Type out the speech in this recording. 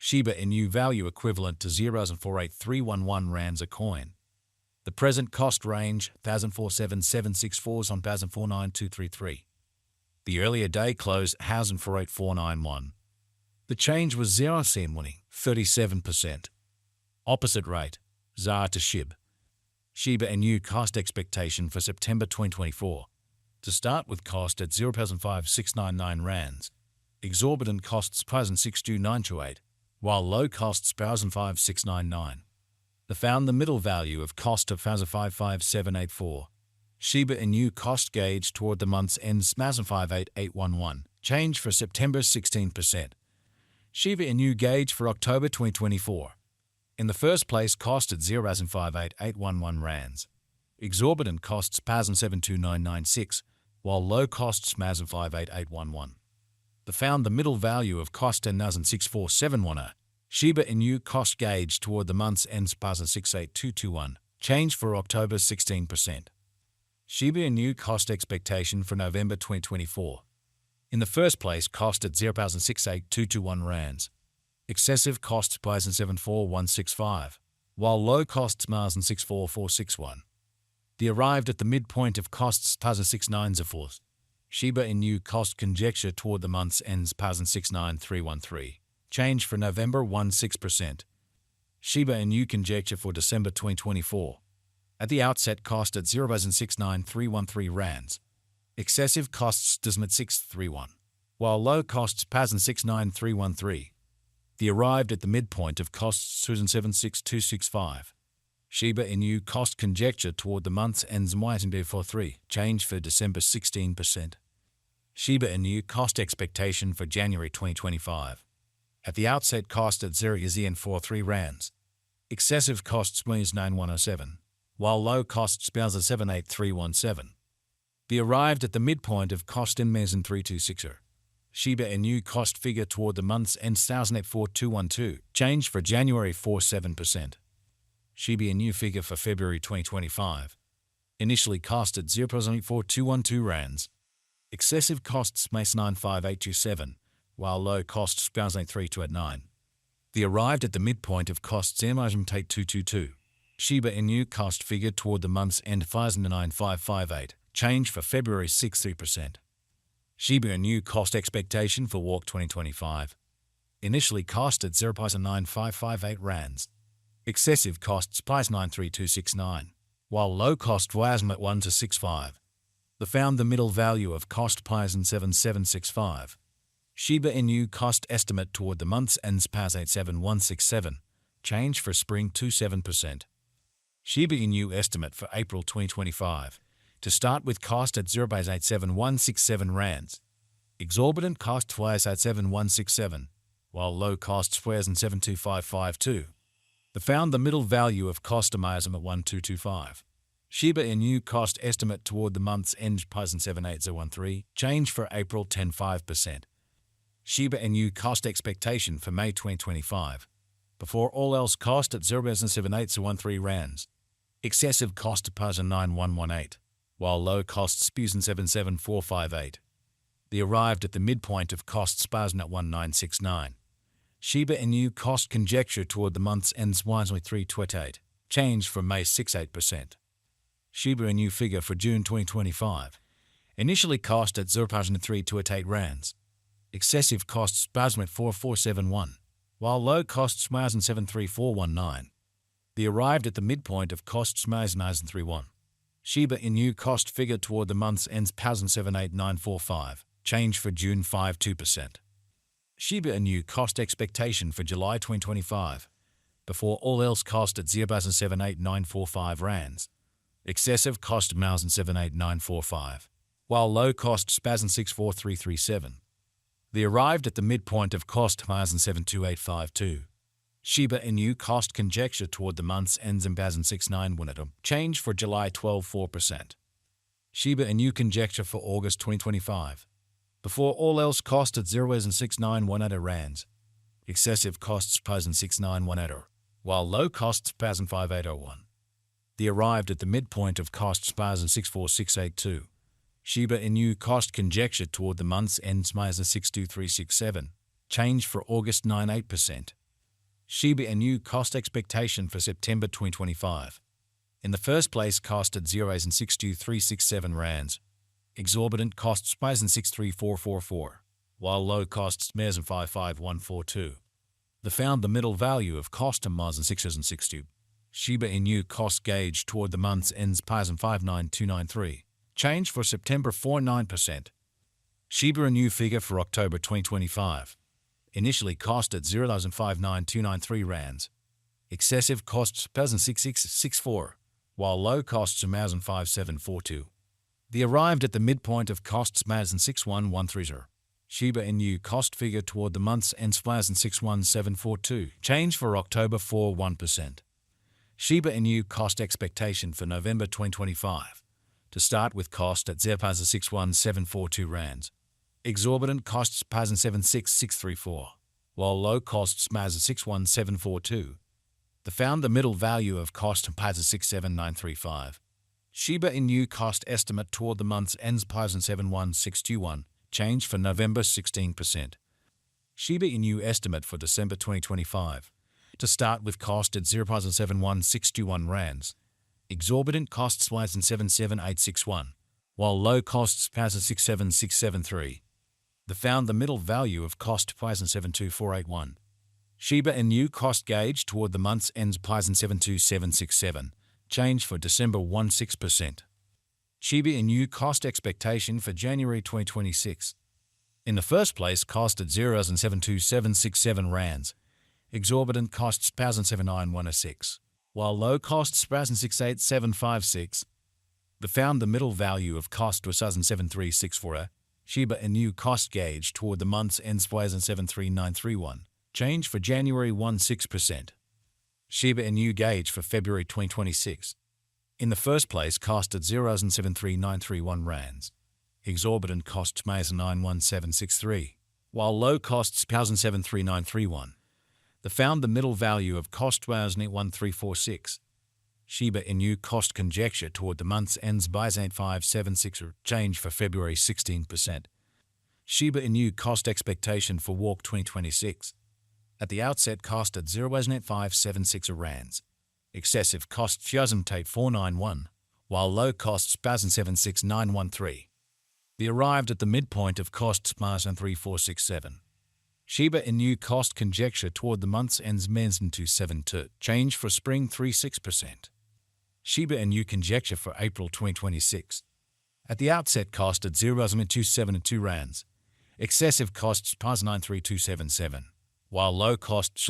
Shiba Inu value equivalent to 0.483111 rands a coin. The present cost range 1,047,764 on 1,049,233. The earlier day close 1,048,491. The change was 0 cent winning, 37%. Opposite rate, ZAR to SHIB. Shiba Inu cost expectation for September 2024. To start with cost at 0.5699 rands. Exorbitant costs 1,62928, while low costs 1,5699. They found the middle value of cost of 1,55784. Shiba Inu cost gauge toward the month's ends 1,58811. Change for September 16%. Shiba Inu gauge for October 2024. In the first place, cost at 0.58811 rands. Exorbitant costs 1,072,996, while low costs 1,58811. They found the middle value of cost 10,64710. Shiba Inu cost gauge toward the month's ends 1,68221. Change for October 16%. Shiba Inu cost expectation for November 2024. In the first place, cost at 0.68221 rands. Excessive costs 1,74165, while low costs 1,64461. They arrived at the midpoint of costs 1,06904. Shiba Inu cost conjecture toward the month's ends 1,069,313. Change for November 16%. Shiba Inu conjecture for December 2024. At the outset, cost at 0.69313 rands. Excessive costs 631, while low costs 1,069,313. They arrived at the midpoint of costs 2,76265. Shiba Inu cost conjecture toward the month's ends 43. Change for December 16%. Shiba Inu cost expectation for January 2025. At the outset, cost at 0.43 rands. Excessive costs 9107, while low costs 78317. They arrived at the midpoint of cost in 326. Shiba Inu cost figure toward the month's end 1,008,4212. Change for January 47%. Shiba Inu figure for February 2025. Initially cost at 0.4212 rands. Excessive costs 95827, while low costs 1,03289. They arrived at the midpoint of costs 222. Shiba Inu cost figure toward the month's end 5,09558. Change for February 63%. Shiba Inu cost expectation for Walk 2025. Initially cost at 0.9558 rands. Excessive costs 93269, while low cost was at 1 to 65. They found the middle value of cost 7765. Shiba Inu cost estimate toward the month's ends 87167. Change for spring 27%. Shiba Inu estimate for April 2025. To start with cost at 0.87167 rands. Exorbitant cost 87167, while low costs 72552. They found the middle value of cost at 1225. Shiba Inu cost estimate toward the month's end 78013. Change for April 10.5%. Shiba Inu cost expectation for May 2025. Before all else, cost at 0.7813 rands. Excessive cost 9118. While low costs 77458. They arrived at the midpoint of costs at 1969. Shiba Inu cost conjecture toward the month's ends wisely 328. Change from May 68%. Shiba Inu figure for June 2025. Initially cost at 0.3288 rands. Excessive costs 4471, while low costs 73419. They arrived at the midpoint of costs 931. Shiba Inu cost figure toward the month's ends 78945. Change for June 52%. Shiba Inu cost expectation for July 2025. Before all else, cost at 0.78945 rands. Excessive cost 78945, while low cost 64337. They arrived at the midpoint of cost 72852. Shiba Inu cost conjecture toward the month's ends 6918. Change for July 12.4%. Shiba Inu conjecture for August 2025. Before all else, cost at 0.6918 rands. Excessive costs 6918, while low costs 5801. They arrived at the midpoint of costs 64682. Shiba Inu cost conjecture toward the month's ends 62367. Change for August 98%. Shiba Inu cost expectation for September 2025. In the first place, cost at 0.62367 rands. Exorbitant costs 63444, while low costs 55142. The found the middle value of cost to 660. Shiba Inu cost gauge toward the month's ends 59293. Change for September 49%. Shiba Inu figure for October 2025. Initially cost at 0.59293 rands. Excessive costs 6664, while low costs 5742. The arrived at the midpoint of costs 61130. Shiba Inu cost figure toward the month's ends 61742. Change for October 41%. Shiba Inu cost expectation for November 2025. To start with cost at 61742 rands. Exorbitant costs 76634, while low costs 61742. The found the middle value of cost 67935. Shiba Inu cost estimate toward the month's ends 71621. Change for November 16%. Shiba Inu estimate for December 2025. To start with cost at 0.71621 rands. Exorbitant costs 77861, while low costs 67673. The found the middle value of cost 72481. Shiba Inu cost gauge toward the month's ends 72767. Change for December 16%. Shiba Inu cost expectation for January 2026. In the first place, cost at 0.72767 rands. Exorbitant costs 77916, while low costs 68756. The found the middle value of cost was 7364. Shiba Inu cost gauge toward the month's ends 73931. Change for January 16%. Shiba Inu gauge for February 2026. In the first place, cost at 0.73931 rands. Exorbitant costs 91763, while low costs 73931. The found the middle value of cost 1346. Shiba Inu cost conjecture toward the month's ends 8576. Change for February 16%. Shiba Inu cost expectation for Walk 2026. At the outset, cost at 0.8576 rands. Excessive cost 491, while low costs 76,913. The arrived at the midpoint of costs 3467. Shiba Inu cost conjecture toward the month's ends 272. Change for spring 36%. Shiba Inu conjecture for April 2026. At the outset, cost at 0.272 rands. Excessive costs 93277, while low costs